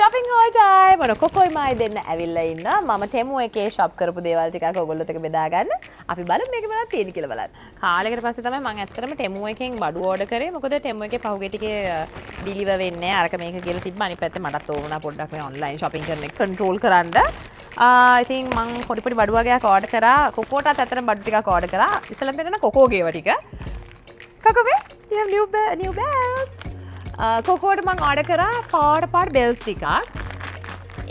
shopping haul time. මොන කොකොයි මායි දෙන්න ඇවිල්ලා ඉන්නවා. මම ටෙමු එකේ shop කරපු දේවල් ටිකක් ඔයගොල්ලොත් එක්ක බෙදා ගන්න. අපි බලමු මේක මොනවද තියෙන්නේ කියලා බලන්න. කාලයකට පස්සේ තමයි මම ඇත්තටම ටෙමු එකෙන් බඩු order කරේ. මොකද ටෙමු එකේ පහුගිය ටිකේ deliver වෙන්නේ නැහැ. අරක මේක කියලා තිබ්බ. අනිත් පැත්තේ මටත් ඕන වුණා පොඩ්ඩක් මේ online shopping කරන එක control කරන්න. I think මම පොඩි බඩු වගේක් order කරා. කොකෝටත් ඇත්තටම බඩු ටිකක් order කරා. ඉස්සෙල්ලා මෙතන කොකෝගේ ඒවා ටික. කොකෝගේ you have new bells. කොකෝට මං order කරා පාට bells ටිකක්.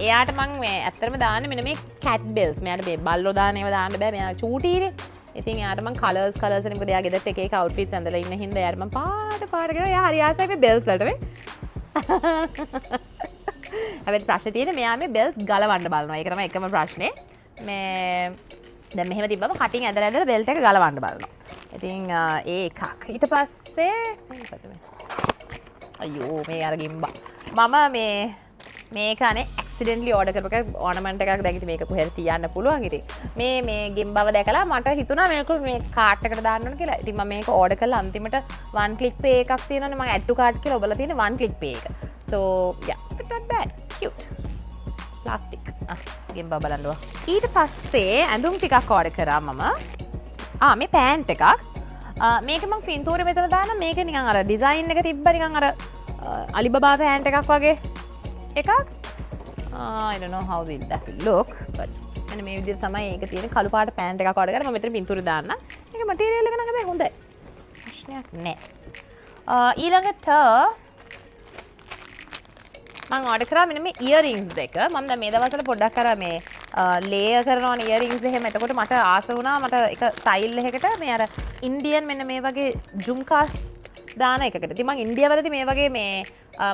එයාට මං මේ ඇත්තටම දාන්නේ මෙන්න මේ cat bells. මෙයාට මේ බල්ලෝ දාන ඒවා දාන්න බෑ. මෙයා චූටීනේ. ඉතින් එයාට මං colours නේ මොකද එයා ගෙදරට එක outfits ඇඳලා ඉන්න හින්දා එයාට මං පාට කරා. එයා හරි ආසයි මේ bells වලට මේ. හැබැයි ප්‍රශ්නේ තියෙන්නේ මෙයා මේ bells ගලවන්න බලනවා. ඒක තමයි එකම ප්‍රශ්නේ. මේ දැන් මෙහෙම තිබ්බම කටින් ඇදලා belt එක ගලවන්න බලනවා. ඉතින් ඒ එකක්. ඊට පස්සේ අයියෝ මේ අර ගිම්බා. මම මේක අනේ ඇක්සිඩන්ට්ලි ඕඩර් කරපු එක ඕනමන්ට් එකක් දැන් ඉතින් මේක කොහෙද තියන්න පුළුවන් ඉතින්. මේ ගිම්බාව දැකලා මට හිතුණා මේක මේ කාට් එකට දාන්න ඕන කියලා. ඉතින් මම මේක ඕඩර් කරලා අන්තිමට one click pay එකක් තියෙනවනේ මම add to cart කියලා ඔබලා තියෙන one click pay එක. So yeah, it's not bad. Cute. Plastic. ගිම්බා බලන්නවා. ඊට පස්සේ ඇඳුම් ටිකක් ඕඩර් කරා මම. මේ පෑන්ට් එකක්. මේක මං පින්තූරෙ මෙතන දාන්න මේක නිකන් අර ඩිසයින් එක තිබ්බ නිකන් අර අලිබබා පෑන්ට් එකක් වගේ එකක්. I don't know how will that will look but මෙන්න මේ විදිහට තමයි ඒක තියෙන්නේ. කළු පාට පෑන්ට් එකක් ඕඩර් කරා. මම මෙතන පින්තූරෙ දාන්න. මේක මටීරියල් එක නම් හැබැයි හොඳයි. ප්‍රශ්නයක් නැහැ. ඊළඟට මං ඕඩර් කරා මෙන්න මේ ඉයරින්ග්ස් දෙක. මම දැන් මේ දවස්වල පොඩ්ඩක් අර මේ ලේයර් කරනවනේ ඉයරින්ග්ස් එහෙම. එතකොට මට ආස වුණා මට එක ස්ටයිල් එකකට මේ අර ඉන්දියන් මෙන්න මේ වගේ ජුම්කාස් දාන එකකට. ඉතින් මං ඉන්දියාවලදී මේ වගේ මේ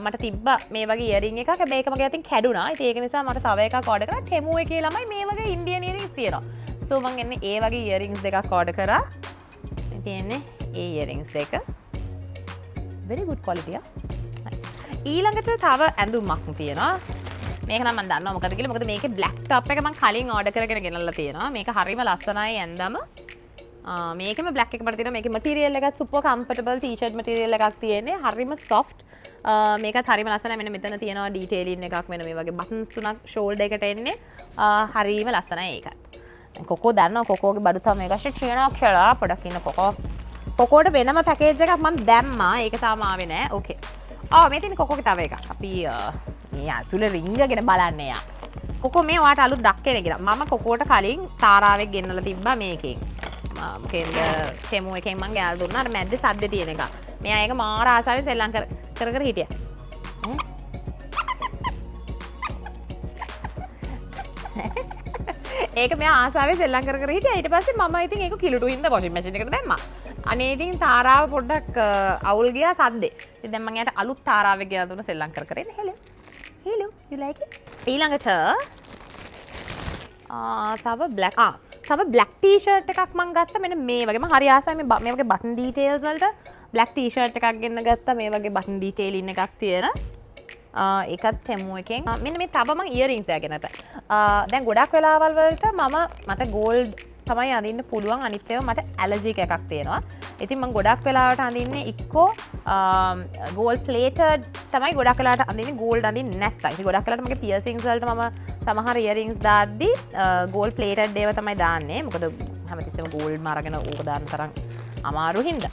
මට තිබ්බා මේ වගේ ඉයරින් එකක්. හැබැයි ඒක මගේ අතින් කැඩුනා. ඉතින් ඒක නිසා මට තව එකක් ඕඩර් කරා. ටෙමු එකේ ළමයි මේ වගේ ඉන්දියන් ඉයරින්ග්ස් තියෙනවා. සෝ මං එන්නේ ඒ වගේ ඉයරින්ග්ස් දෙකක් ඕඩර් කරා. තියෙන්නේ ඒ ඉයරින්ග්ස් දෙක. very good quality ah. Nice. ඊළඟට තව ඇඳුමක් තියෙනවා. මේක නම් මම දන්නවා මොකද කියලා. මොකද මේකේ black top එක මම කලින් order කරගෙන ගෙනල්ලා තියෙනවා. මේක හරිම ලස්සනයි ඇඳම. මේකෙම black එක මට තියෙනවා. මේකේ material එකත් super comfortable t-shirt material එකක් තියෙන්නේ. හරිම soft. මේකත් හරිම ලස්සනයි. මෙන්න මෙතන තියෙනවා detailing එකක් වෙන මේ වගේ buttons තුනක් shoulder එකට එන්නේ. හරිම ලස්සනයි ඒකත්. කොකෝ දන්නවා කොකෝගේ බඩු තමයි මේක ඇෂේ තියෙනවා කියලා. පොඩක් ඉන්න කොකෝ. කොකෝට වෙනම package එකක් මම දැම්මා. ඒක තාම ආවේ නෑ. okay. මේ තියෙන කොකෝගේ තව එකක්. අපි මේ ඇතුලේ රින්ගගෙන බලන්න යා. කොකෝ මේ ඔයාට අලුත් ඩක්කේ නේ කියලා. මම කොකෝට කලින් තාරාවෙක් ගෙන්නලා තිබ්බා මේකෙන්. මොකෙන්ද ටෙමු එකෙන් මං ගෑල් දුන්නා. අර මැද්දේ සද්දේ තියෙන එක. මෙයා ඒක මාර ආසාවෙන් සෙල්ලම් කර හිටියා. ඒක මෙයා ආසාවෙන් සෙල්ලම් කර හිටියා. ඊට පස්සේ මම ඉතින් ඒක කිලුටු හින්දා වොෂින් මැෂින් එකට දැම්මා. අනේ ඉතින් තාරාව පොඩ්ඩක් අවුල් ගියා සද්දේ. ඉතින් දැන් මම යාට අලුත් තාරාවෙක් ගෙනලා දුන්න සෙල්ලම් කර ඉන්න. hello you like it? ඊළඟට තව black t-shirt එකක් මම ගත්තා. මෙන්න මේ වගේ මම හරි ආසයි මේ වගේ button details වලට black t-shirt එකක් ගෙන්න ගත්තා. මේ වගේ button detailing එකක් තියෙන. ඒකත් ටෙමු එකෙන්. මෙන්න මේ තව මම earrings එකක් ගෙනත්. දැන් ගොඩක් වෙලාවල් වලට මට gold තමයි අඳින්න පුළුවන්. අනිත් ඒවා මට ඇලර්ජික් එකක් තියෙනවා. ඉතින් මම ගොඩක් වෙලාවට අඳින්නේ ඉක්කෝ gold plated තමයි ගොඩක් වෙලාවට අඳින්නේ gold අඳින්නේ නැත්තම්. ඉතින් ගොඩක් වෙලාවට මගේ piercings වලට මම සමහර earrings දාද්දි gold plated ඒවා තමයි දාන්නේ. මොකද හැමතිස්සෙම gold මාරගෙන ඕක දාන්න තරම් අමාරු හින්දා.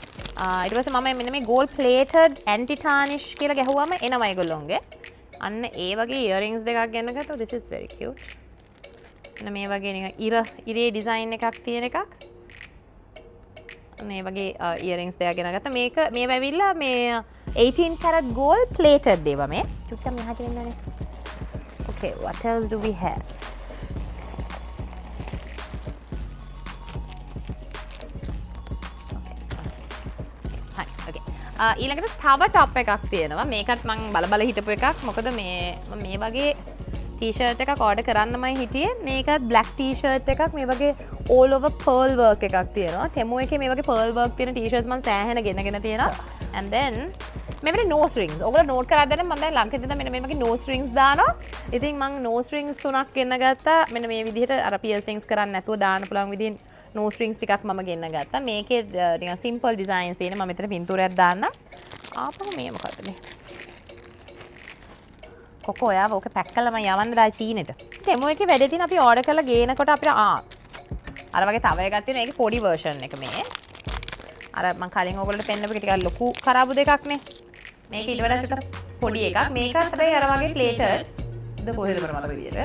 ඊට පස්සේ මම මෙන්න මේ gold plated anti tarnish කියලා ගැහුවම එනවා ඒගොල්ලෝන්ගේ. අන්න ඒ වගේ earrings දෙකක් ගෙන්න ගත්තා. This is very cute. මේ වගේ නිකන් ඉරේ ඩිසයින් එකක් තියෙන එකක්. මේ වගේ earrings දෙකක් ගෙන ගත්තා. මේ වැවිලා මේ 18 karat gold plated ඒවා මේ. චුට්ටක් මෙහාට වෙන්නනේ. Okay, what else do we have? ඊළඟට තව ටොප් එකක් තියෙනවා. මේකත් මං බල හිටපු එකක්. මොකද මේ වගේ t-shirt එකක් order කරන්නමයි හිටියේ. මේකත් black t-shirt එකක් මේ වගේ all over pearl work එකක් තියෙනවා. ටෙමු එකේ මේ වගේ pearl work තියෙන t-shirts මං සෑහෙන ගෙනගෙන තියෙනවා. and then මේ වගේ nose rings. ඔයගොල්ලෝ note කරලා දැන් මම දැන් ලංකෙදී ඉඳන් මෙන්න මේ වගේ nose rings දානවා. ඉතින් මං nose rings 3ක් ගෙන්න ගත්තා. මෙන්න මේ විදිහට අර piercings කරන්න නැතුව දාන්න පුළුවන් විදිහින් nose rings ටිකක් මම ගෙන්න ගත්තා. මේකේ නිකන් simple designs තියෙන. මම මෙතන පින්තූරයක් දාන්න. ආපහු මේ මොකද්ද මේ? කොකෝ ඔයාව ඕක පැක් කළම යවන්න දා චීනෙට. ටෙමෝ එකේ වැඩේ තියෙන අපි ඕඩර් කරලා ගේනකොට අපිට අර වගේ තව එකක් තියෙනවා. ඒකේ පොඩි version එක මේ. අර මම කලින් ඔයගොල්ලන්ට පෙන්නපු ටිකක් ලොකු කරාබු දෙකක් නේ. මේක ඊට වඩා චුට්ටක් පොඩි එකක්. මේක හැබැයි අර වගේ ප්ලේටර් ද කොහෙද කරමල විදියට.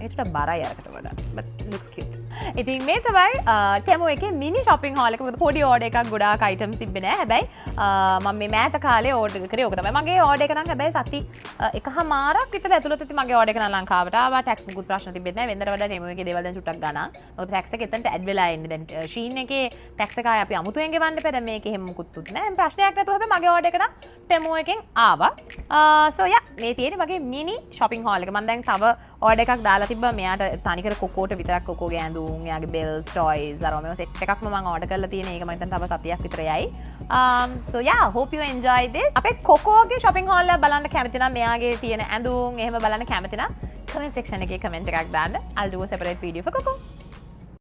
ඒක චුට්ටක් බරයි අරකට වඩා. but looks cute. ඉතින් මේ තමයි ටෙමෝ එකේ මිනි shopping haul එක. මොකද පොඩි order එකක් ගොඩාක් items තිබ්බේ නෑ. හැබැයි මම මේ මෑත කාලේ order කරේ ඕක තමයි. මගේ order එක නම් හැබැයි සති එකහමාරක් විතර ඇතුළත ඉතින් මගේ order එක නම් ලංකාවට ආවා. tax මුකුත් ප්‍රශ්න තිබෙන්නේ නෑ. වෙනදට වඩා ටෙමෝ එකේ දේවල් දැන් චුට්ටක් ගණන්. මොකද tax එක එතනට add වෙලා ඉන්නේ. දැන් Shein එකේ tax එක ආයේ අපි අමුතුවෙන් ගෙවන්න එපා. දැන් මේකේ එහෙම මුකුත් නෑ. ප්‍රශ්නයක් නැතුව හැබැයි මගේ order එක නම් ටෙමෝ එකෙන් ආවා. so yeah මේ තියෙන්නේ මගේ mini shopping haul එක. මම දැන් තව order එකක් දාලා තිබ්බා මෙයාට තනිකර කොකෝට විතරක් කොකෝගේ ඇඳුම් එයාගේ bells toys අර මේව set එකක්ම මම order කරලා තියෙන එක මම හිතන්නේ තව සතියක් විතර යයි. so yeah hope you enjoy this. අපේ කොකෝගේ shopping haul එක බලන්න කැමති නම් මෙයාගේ තියෙන ඇඳුම් එහෙම බලන්න කැමති නම් comment section එකේ comment එකක් දාන්න. I'll do a separate video for Coco.